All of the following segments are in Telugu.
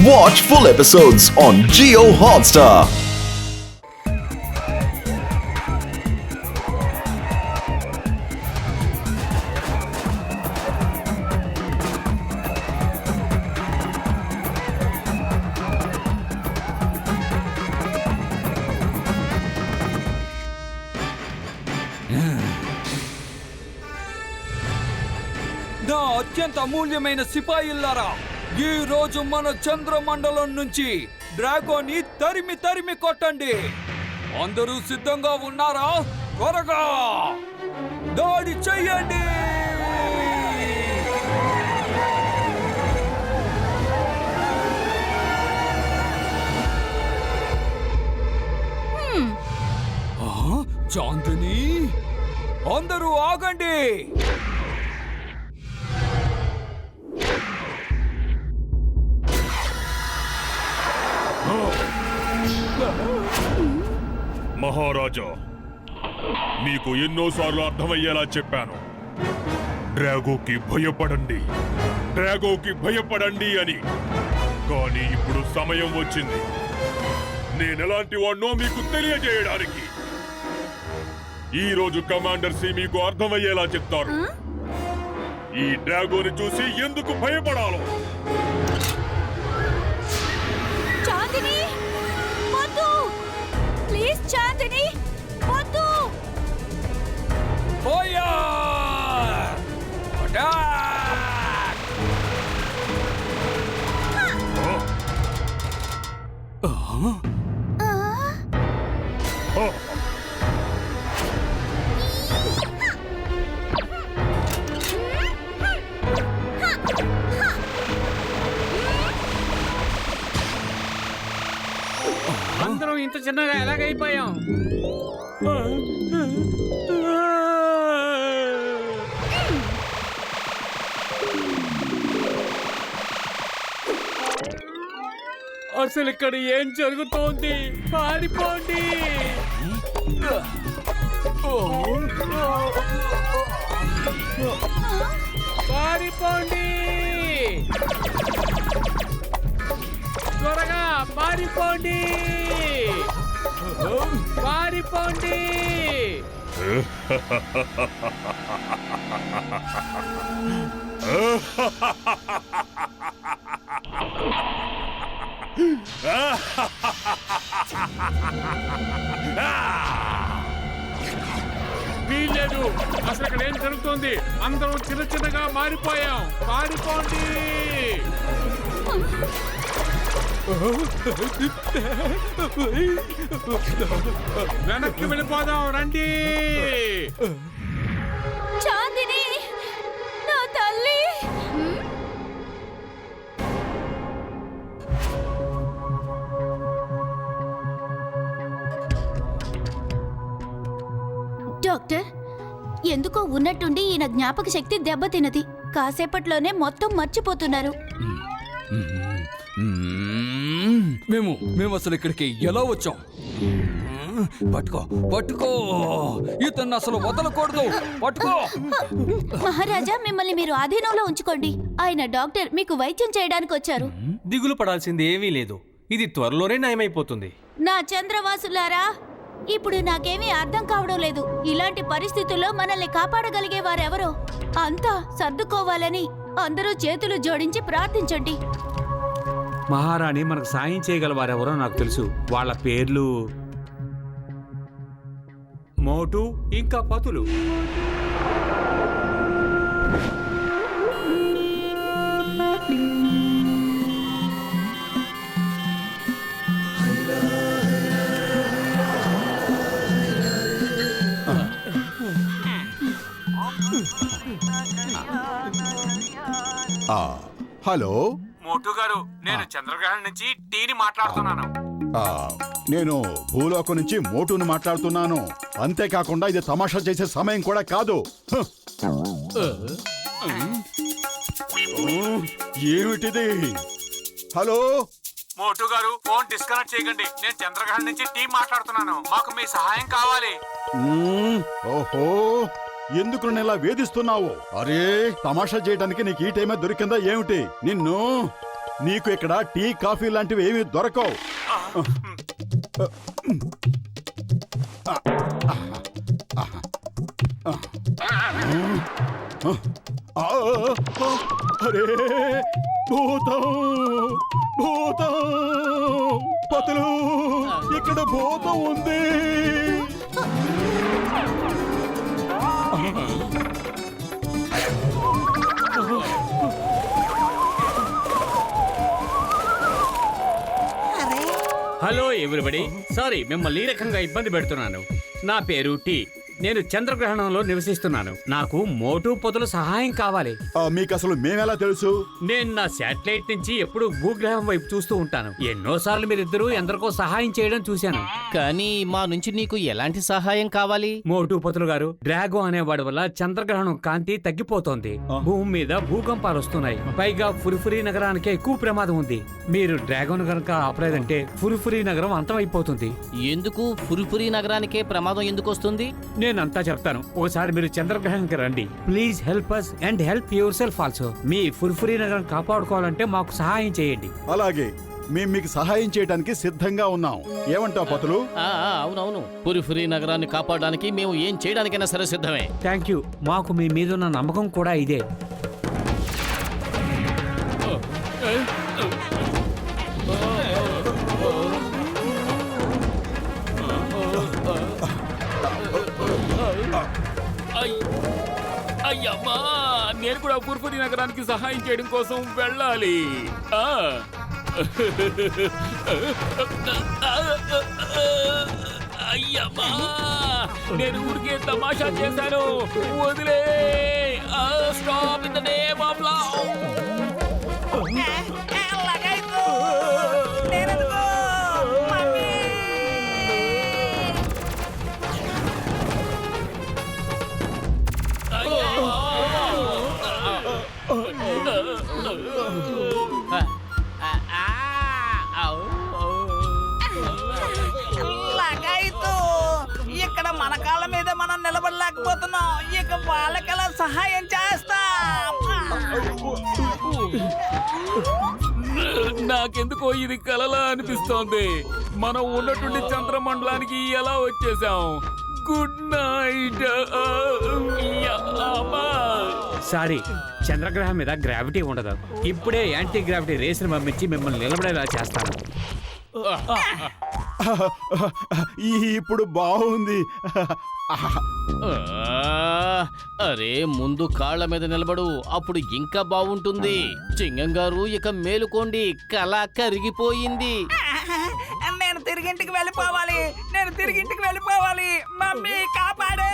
Watch full episodes on Jio Hotstar. నా అత్యంత అమూల్యమైన సిపాయిల్లారా, ఈ రోజు మన చంద్రమండలం నుంచి డ్రాగోని తరిమి తరిమి కొట్టండి. అందరూ సిద్ధంగా ఉన్నారా? త్వరగా దాడి చెయ్యండి. చాందిని, అందరూ ఆగండి. మహారాజా, మీకు ఎన్నోసార్లు అర్థమయ్యేలా చెప్పాను, డ్రాగోకి భయపడండి, డ్రాగోకి భయపడండి అని. కానీ ఇప్పుడు సమయం వచ్చింది నేనెలాంటి వాడినో మీకు తెలియజేయడానికి. ఈ రోజు కమాండర్ సి మీకు అర్థమయ్యేలా చెప్తారు ఈ డ్రాగోని చూసి ఎందుకు భయపడాలో. చాందిని, వద్దు ప్లీజ్. చాందిని, వద్దు. ఫైర్! అటాక్! అందరం ఇంత చిన్నగా ఎలాగైపోయాం? అసలు ఇక్కడ ఏం జరుగుతోంది? పారిపోండి! పారిపోండి! త్వరగా పారిపోండి! పారిపోండి! వీల్లేదు. అసలు ఇక్కడ ఏం జరుగుతోంది? అందరం చిన్న చిన్నగా మారిపోయాం. పారిపోండి! వెనక్కి వెళ్ళిపోదాం, రండి. చాందిని, నా తల్లి. డాక్టర్, ఎందుకో ఉన్నట్టుండి ఈయన జ్ఞాపక శక్తి దెబ్బతిన్నది. కాసేపట్లోనే మొత్తం మర్చిపోతున్నారు. మేము అసలు ఇక్కడికి ఎలా వచ్చాం? పట్టుకో పట్టుకో, ఇతన్ని అసలు వదలకూడదు. పట్టుకో. మహారాజా, మిమ్మల్ని మీరు ఆధీనంలో ఉంచుకోండి. ఆయన డాక్టర్ మీకు వైద్యం చేయడానికి వచ్చారు. దిగులు పడాల్సింది ఏమీ లేదు, ఇది త్వరలోనే నయమైపోతుంది. నా చంద్రవాసులారా, ఇప్పుడు నాకేమీ అర్థం కావడం లేదు. ఇలాంటి పరిస్థితుల్లో మనల్ని కాపాడగలిగే వారెవరో అంతా సర్దుకోవాలని అందరూ చేతులు జోడించి ప్రార్థించండి. మహారాణి, మనకు సాయం చేయగల వారెవరో నాకు తెలుసు. వాళ్ళ పేర్లు మోటు ఇంకా పతులు. హలో మోటు గారు, నేను చంద్రగ్రహణం నుంచి టీని మాట్లాడుతున్నాను. నేను భూలోకం నుంచి మోటును మాట్లాడుతున్నాను. అంతేకాకుండా ఇది తమాషా చేసే సమయం కూడా కాదు. ఏమిటిది? హలో మోటు గారు, ఫోన్ డిస్కనెక్ట్ చేయకండి. నేను చంద్రగ్రహణం నుంచి టీ మాట్లాడుతున్నాను. మాకు మీ సహాయం కావాలి. ఓహో, ఎందుకు నన్ను ఇలా వేధిస్తున్నావు? అరే, తమాషా చేయడానికి నీకు ఈ టైమే దొరికిందా ఏమిటి? నిన్ను నీకు ఇక్కడ టీ కాఫీ లాంటివి ఏమీ దొరకవు. అరే భూతం భూతం పతులు, ఇక్కడ భూతం ఉంది. హలో ఎవ్రీబడి, సారీ మిమ్మల్ని ఈ రకంగా ఇబ్బంది పెడుతున్నాను. నా పేరు టీ. నేను చంద్రగ్రహణంలో నివసిస్తున్నాను. నాకు మోటు పొదలు సహాయం కావాలి. మీకు అసలు మేమెలా తెలుసు? నేను నా శాటిలైట్ నుంచి ఎప్పుడు భూగ్రహం వైపు చూస్తూ ఉంటాను. ఎన్నోసార్లు మీరిద్దరూ ఎందరికో సహాయం చేయడం చూశాను. కానీ మా నుంచి నీకు ఎలాంటి సహాయం కావాలి? మోటు పొతులు గారు, డ్రాగో అనేవాడి వల్ల చంద్రగ్రహణం కాంతి తగ్గిపోతోంది. భూమి మీద భూకంపాలు వస్తున్నాయి. పైగా ఫురిఫురి నగరానికి ఎక్కువ ప్రమాదం ఉంది. మీరు డ్రాగోన్ కనుక ఆపలేదంటే ఫురిఫురి నగరం అంతమైపోతుంది. ఎందుకు ఫురిఫురి నగరానికే ప్రమాదం ఎందుకు వస్తుంది? నేనంతా చెప్తాను. ఒకసారి మీరు చంద్రగ్రహణానికి రండి. Please help us and help yourself also. మీ ఫురిఫురి నగరం కాపాడుకోవాలంటే మాకు సహాయం చేయండి. అలాగే, మేము మీకు సహాయం చేయడానికి సిద్ధంగా ఉన్నాం. ఏమంటావు పతులు? అవునవును, ఫురిఫురి నగరాన్ని కాపాడడానికి మేము ఏం చేయడానికైనా సరే సిద్ధమే. Thank you. మాకు మీ మీద ఉన్న నమ్మకం కూడా ఇదే. అయ్యమ్మా, నేను కూడా ఫుర్ఫురి నగరానికి సహాయం చేయడం కోసం వెళ్ళాలి. అయ్యమ్మా, నేను ఊరికే తమాషా చేశాను. వదిలే. Stop in the name of love. ఇక్కడ మన కాళ్ళ మీద మనం నిలబడలేకపోతున్నాం. ఇక వాళ్ళకెలా సహాయం చేస్తాం? నాకెందుకో ఇది కలలా అనిపిస్తోంది. మనం ఉన్నటువంటి చంద్రమండలానికి ఎలా వచ్చేసాం? Good night. సారీ, చంద్రగ్రహం మీద గ్రావిటీ ఉండదు. ఇప్పుడే యాంటీ గ్రావిటీ రేసును పంపించి మిమ్మల్ని నిలబడేలా చేస్తాను. ఇప్పుడు బాగుంది. అరే, ముందు కాళ్ళ మీద నిలబడు, అప్పుడు ఇంకా బాగుంటుంది. చింగం గారు, ఇక మేలుకోండి, కళ కరిగిపోయింది. నేను తిరిగింటికి వెళ్ళిపోవాలి. మమ్మీ కాపాడు.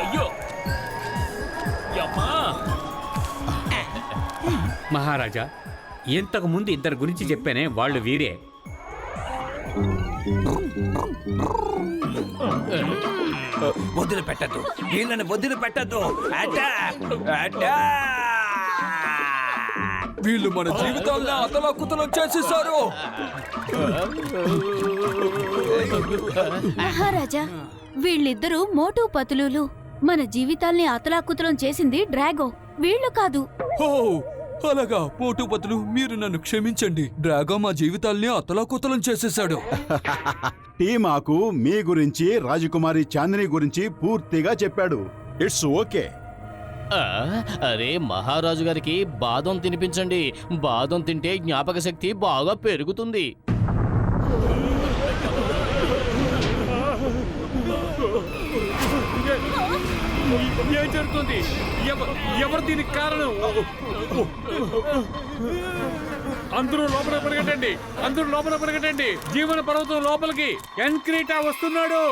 అయ్యో యమ్మా. మహారాజా, ఇంతకు ముందు ఇద్దరు గురించి చెప్పానే, వాళ్ళు వీరే. వదిలిపెట్టద్దు, వీళ్ళని వదిలిపెట్టద్దు. వీళ్ళు మన జీవితాలను అతలాకుతలం చేసేసారు. మహారాజా, వీళ్ళిద్దరూ మోటు పతులు. మన జీవితాల్ని అతలాకుతలం చేసింది డ్రాగో, వీళ్ళు కాదు. ఓ, అలాగా పోటుపతులు, మీరు నన్ను క్షమించండి. డ్రాగో మా జీవితాల్ని అతలాకుతలం చేసేసాడు. టీ మాకు మీ గురించి, రాజకుమారి చాందిని గురించి పూర్తిగా చెప్పాడు. It's okay. అరే, మహారాజు గారికి బాదం తినిపించండి. బాదం తింటే జ్ఞాపక శక్తి బాగా పెరుగుతుంది. ఏం జరుగుతుంది? ఎవరు దీనికి కారణం? అందరూ లోపల పరిగెట్టండి. జీవన పర్వతం లోపలికి ఎన్క్రీటా వస్తున్నాడు.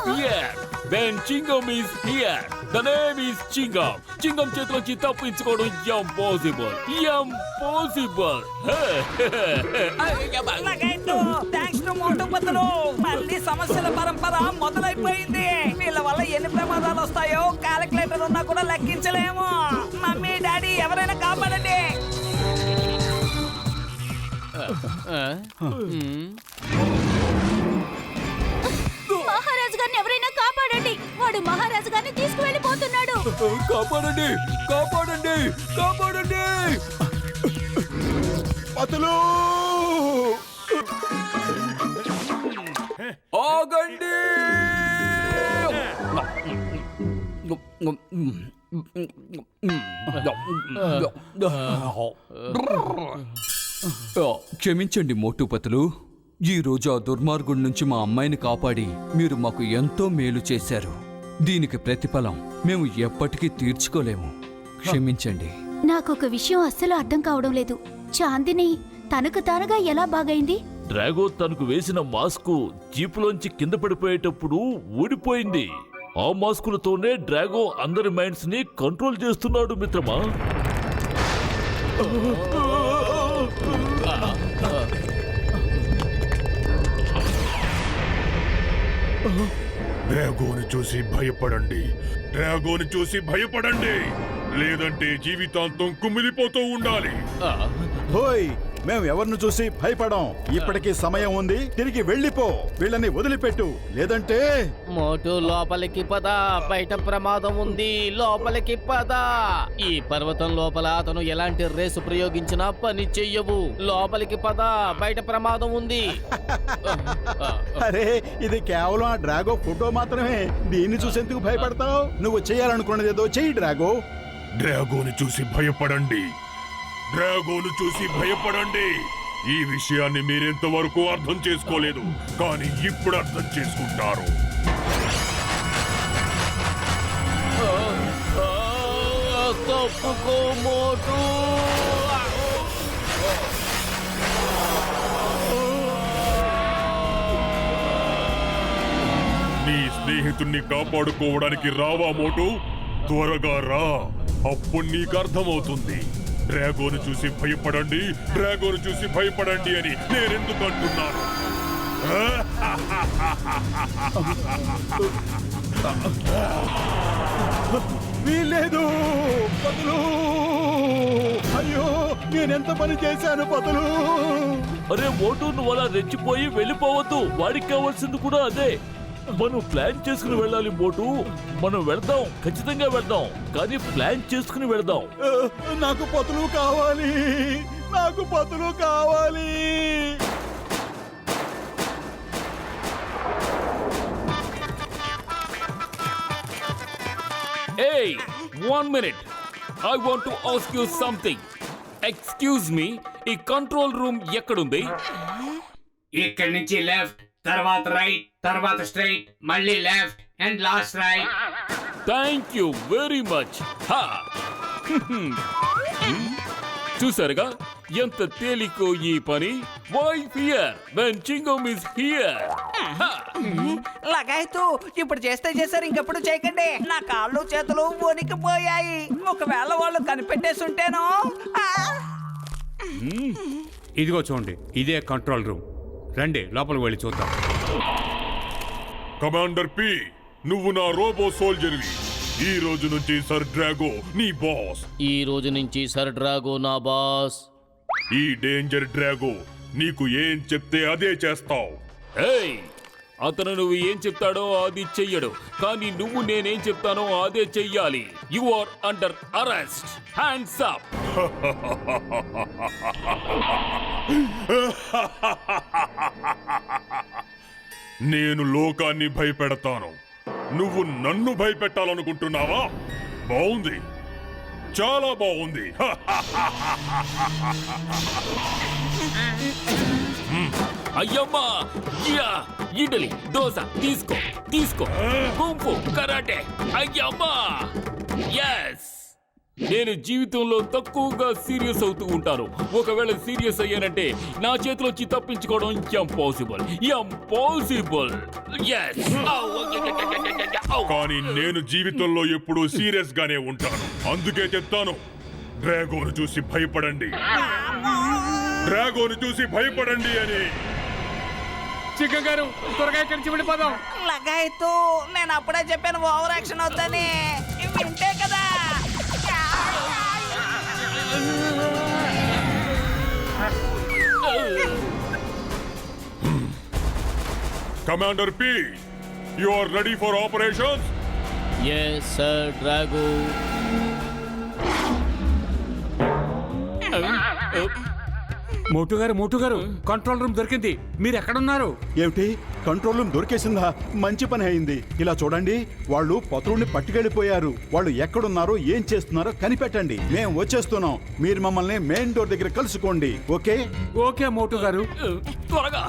Fear when Chingam is here the name is Chingam. Chingam చేతిలోంచి తప్పించుకోవడం impossible. Thanks to Motu Patlu మళ్ళీ సమస్యల పరంపర మొదలైపోయింది. వీళ్ళ వల్ల ఎన్ని ప్రమాదాలు వస్తాయో క్యాలిక్యులేటర్ ఉన్నా కూడా లెక్కించలేము. మమ్మీ డాడీ ఎవరైనా కాపాడండి. మహారాజు గారిని ఎవరైనా కాపాడండి. వాడు మహారాజు గారిని తీసుకువెళ్ళిపోతున్నాడు. కాపాడండి, కాపాడండి, కాపాడండి. పతులు ఆగండి. క్షమించండి మోటుపతులు. ఈ రోజు ఆ దుర్మార్గుడి నుంచి మా అమ్మాయిని కాపాడి మీరు మాకు ఎంతో మేలు చేశారు. దీనికి ప్రతిఫలం మేము ఎప్పటికీ తీర్చుకోలేము. క్షమించండి. నాకొక విషయం అస్సలు అర్థం కావడం లేదు. చాందిని తనకు తానుగా ఎలా బాగైంది? డ్రాగో తనకు వేసిన మాస్కు జీపులోంచి కింద పడిపోయేటప్పుడు ఊడిపోయింది. ఆ మాస్కులతోనే డ్రాగో అందరి మైండ్స్ ని కంట్రోల్ చేస్తున్నాడు మిత్రమా. డ్రాగోని చూసి భయపడండి. డ్రాగోని చూసి భయపడండి, లేదంటే జీవితాంతం కుమిలిపోతూ ఉండాలి. హోయ్, మేము ఎవరిని చూసి భయపడం. ఇప్పటికీ సమయం ఉంది, తిరిగి వెళ్ళిపో. వీళ్ళని వదిలిపెట్టు, లేదంటే మోటు లోపలికి పద, బయట ప్రమాదం ఉంది. లోపలికి పద. ఈ పర్వతం లోపల అతను ఎలాంటి రేసు ప్రయోగించినా పని చెయ్యవు. లోపలికి పద, బయట ప్రమాదం ఉంది. అరే ఇది కేవలం ఆ డ్రాగో ఫోటో మాత్రమే. దీన్ని చూసి ఎందుకు భయపడతావు? నువ్వు చేయాలనుకున్నది ఏదో చెయ్యి డ్రాగో. డ్రాగోని చూసి భయపడండి. డ్రాగోను చూసి భయపడండి. ఈ విషయాన్ని మీరెంతవరకు అర్థం చేసుకోలేదు, కానీ ఇప్పుడు అర్థం చేసుకుంటారు. తప్పుకో మోటు. నీ స్నేహితుణ్ణి కాపాడుకోవడానికి రావా మోటు? త్వరగా రా, అప్పుడు నీకు అర్థమవుతుంది. డ్రాగోను చూసి భయపడండి, డ్రాగోను చూసి భయపడండి అని నేనెందుకు అంటున్నాను? వీల్లేదు పతులు. అయ్యో నేనెంత పని చేశాను పతులు. అరే మోటు, నువ్వు అలా రెచ్చిపోయి వెళ్ళిపోవద్దు. వాడికి కావాల్సింది కూడా అదే. మనం ప్లాన్ చేసుకుని వెళ్ళాలి మోటు. మనం వెళ్దాం, ఖచ్చితంగా వెళ్దాం, కానీ ప్లాన్ చేసుకుని వెళ్దాం. నాకు పతులు కావాలి, నాకు పతులు కావాలి. Hey, 1 minute. I want to ask you something. Excuse me, ఈ కంట్రోల్ రూమ్ ఎక్కడుంది? ఇక్కడి నుంచి లెఫ్ట్, తర్వాత రైట్, తర్వాత స్ట్రైట్, మళ్ళీ left and last right. Thank you very much. చూసారుగా ఎంత తేలికో ఈ పని. Why fear when Chingam is here. లగాయతూ ఇప్పుడు చేశారు, ఇంకెప్పుడు చేయకండి. నా కాళ్ళు చేతులు వణికిపోయాయి. ఒకవేళ వాళ్ళు కనిపెట్టేసి ఉంటేనో. ఇదిగో చూడండి, ఇదే కంట్రోల్ రూమ్. రండి లోపలికి వెళ్ళి చూద్దాం. కమాండర్ పి, నువ్వు నా రోబో సోల్జర్వి. ఈ రోజు నుంచి సర్ డ్రాగో నీ బాస్. ఈ రోజు నుంచి సర్ డ్రాగో నా బాస్. ఈ డేంజర్ డ్రాగో నీకు ఏం చెప్తే అదే చేస్తావు. ఏయ్, అతను నువ్వు ఏం చెప్తాడో అది చెయ్యడు, కానీ నువ్వు నేనేం చెప్తానో అదే చెయ్యాలి. You are under arrest. Hands up. నేను లోకాన్ని భయపెడతాను, నువ్వు నన్ను భయపెట్టాలనుకుంటున్నావా? బాగుంది, చాలా బాగుంది. అయ్యమ్మా, యా, ఇడ్లీ దోశ తీసుకో తీసుకో. Kung fu karate. అయ్యమ్మా, ఎస్. నేను జీవితంలో తక్కువగా సీరియస్ అవుతూ ఉంటాను. ఒకవేళ సీరియస్ అయ్యానంటే నా చేతిలోంచి తప్పించుకోవడం ఇంపాసిబుల్. కానీ నేను జీవితంలో ఎప్పుడూ సీరియస్ గానే ఉంటాను. అందుకే చెప్తాను, డ్రాగోను చూసి భయపడండి, డ్రాగోను చూసి భయపడండి అని. చిక్క గారు త్వరగా ఇక్కడి నుంచి వెళ్ళిపోదాం. లగాయతూ నేను అప్పుడే చెప్పాను ఓవర్ యాక్షన్ వద్దని. వింటే కదా. Commander P, you are ready for operations? Yes sir Drago. Motu గారు కంట్రోల్ రూమ్ దొరికింది. మీరు ఎక్కడున్నారు? ఏమిటి, కంట్రోల్ రూమ్ దొరికేసిందా? మంచి పని అయింది. ఇలా చూడండి, వాళ్ళు పత్రుడిని పట్టుకెళ్ళిపోయారు. వాళ్ళు ఎక్కడున్నారో ఏం చేస్తున్నారో కనిపెట్టండి. మేము వచ్చేస్తున్నాం. మీరు మమ్మల్ని మెయిన్ డోర్ దగ్గర కలుసుకోండి. ఓకే? ఓకే మోటు గారు. త్వరగా.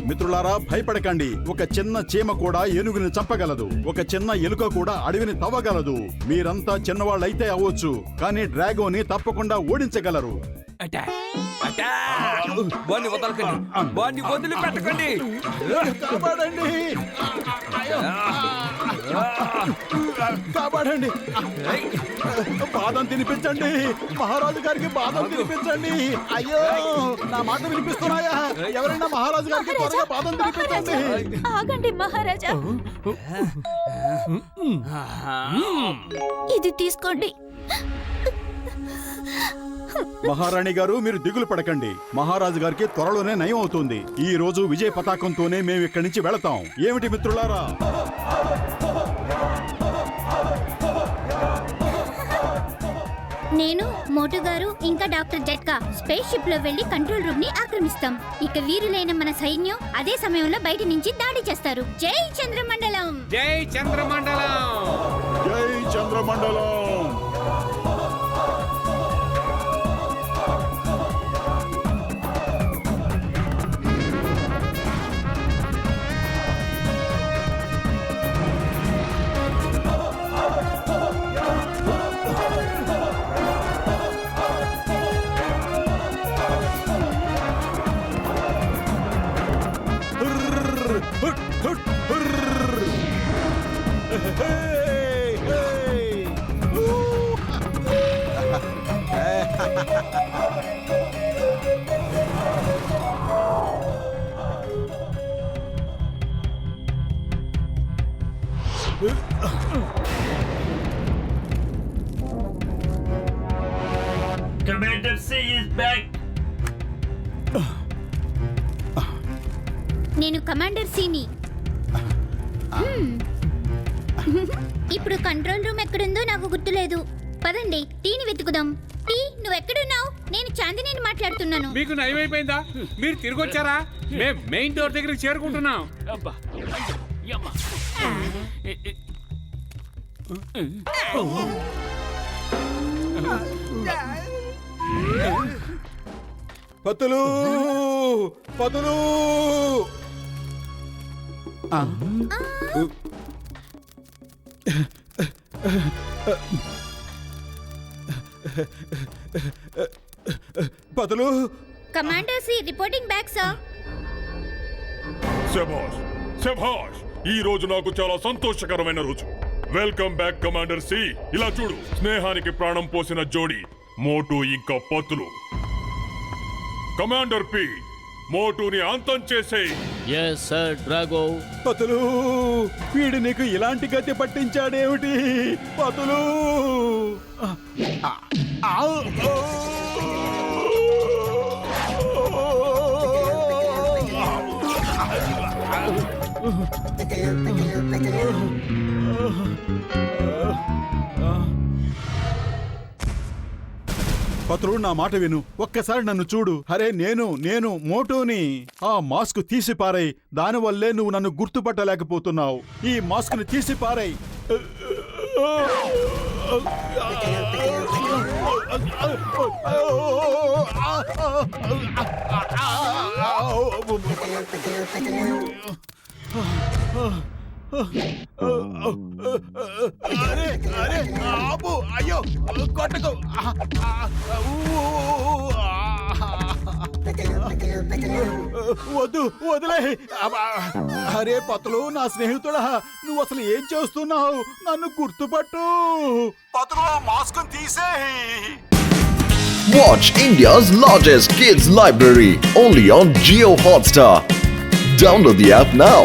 మిత్రులారా, భయపడకండి. ఒక చిన్న చీమ కూడా ఏనుగుని చంపగలదు. ఒక చిన్న ఎలుక కూడా అడవిని తవ్వగలదు. మీరంతా చిన్నవాళ్ళైతే అవ్వచ్చు, కానీ డ్రాగోని తప్పకుండా ఓడించగలరు. వాడిని వదలకండి, వాడిని వదిలిపెట్టకండి. కాపాడండి, కాపాడండి. బాదం తినిపించండి, మహారాజు గారికి బాదం తినిపించండి. అయ్యో, నా మాట వినిపిస్తున్నాయా? ఎవరైనా మహారాజు గారికి త్వరగా బాదం తినిపించండి. ఆగండి మహారాజా, ఇది తీసుకోండి. మహారాణి గారు, మీరు దిగులు పడకండి. మహారాజు గారికి త్వరలోనే నయం అవుతుంది. ఈ రోజు విజయ పతాకంతోనే మేము ఇక్కడి నుంచి వెళతాం. ఏమిటి మిత్రులారా? నేను, మోటు గారు ఇంకా డాక్టర్ జట్కా స్పేస్ షిప్ లో వెళ్లి కంట్రోల్ రూమ్ ని ఆక్రమిస్తాం. ఇక వీరులైన మన సైన్యం అదే సమయంలో బయట నుంచి దాడి చేస్తారు. జై చంద్రమండలం! జై చంద్రమండలం! జై చంద్రమండలం! Commander C is back. నేను కమాండర్ సీని. ఇప్పుడు కంట్రోల్ రూమ్ ఎక్కడుందో నాకు గుర్తులేదు. పదండి, టీని వెతుకుదాం. టీ, నువ్వు ఎక్కడున్నావు? నేను చాందిని మాట్లాడుతున్నాను. మీకు నయం అయిపోయిందా? మీరు తిరిగి వచ్చారా? మేము మెయిన్ డోర్ దగ్గరికి చేరుకుంటున్నాం. అబ్బా, యమ్మ. Patlu, Patlu. Patlu. Commander C reporting back sir. శభాష్, శభాష్. ఈ రోజు నాకు చాలా సంతోషకరమైన రోజు. Welcome back commander C. ఇలా చూడు, స్నేహానికి ప్రాణం పోసిన జోడి మోటు ఇంకా పతులు. కమాండర్ పి, మోటుని అంతం చేసేయ్. Yes sir డ్రాగో. పతులు, వీడు నీకు ఇలాంటి గతి పట్టించాడేమిటి? పతులు. పతులు, నా మాట విను. ఒక్కసారి నన్ను చూడు. అరే, నేను మోటోని. ఆ మాస్క్ తీసి పారై. దానివల్లే నువ్వు నన్ను గుర్తుపట్టలేకపోతున్నావు. ఈ మాస్క్ ని తీసి పారై. అరే అరే ఆపు అయ్యో కొట్టకు వద్దు వదిలే అరే పతులు నా స్నేహితుడా నువ్వు అసలు ఏం చేస్తున్నావు నన్ను గుర్తుపట్టు పతులు mask తీసేయ్ Watch India's largest kids library only on Geo Hotstar. Download the app now.